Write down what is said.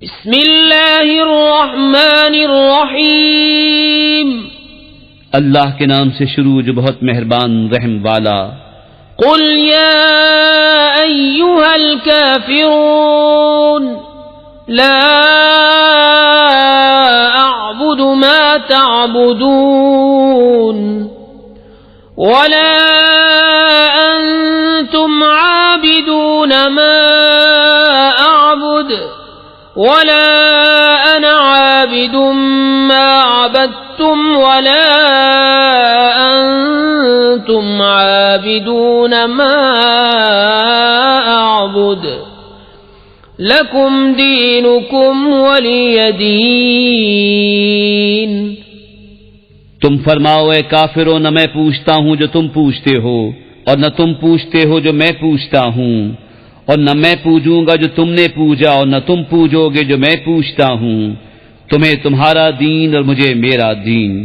بسم اللہ الرحمن الرحیم، اللہ کے نام سے شروع جو بہت مہربان رحم والا۔ قل یا ایھا الکافرون لا اعبد ما تعبدون ولا انتم عابدون ما اعبد ولا انا عابد ما عبدتم ولا انتم عابدون ما اعبد لکم دینکم ولی دین۔ تم فرماؤ اے کافرو، نہ میں پوچھتا ہوں جو تم پوچھتے ہو، اور نہ تم پوچھتے ہو جو میں پوچھتا ہوں، اور نہ میں پوجوں گا جو تم نے پوجا، اور نہ تم پوجو گے جو میں پوچھتا ہوں۔ تمہیں تمہارا دین اور مجھے میرا دین۔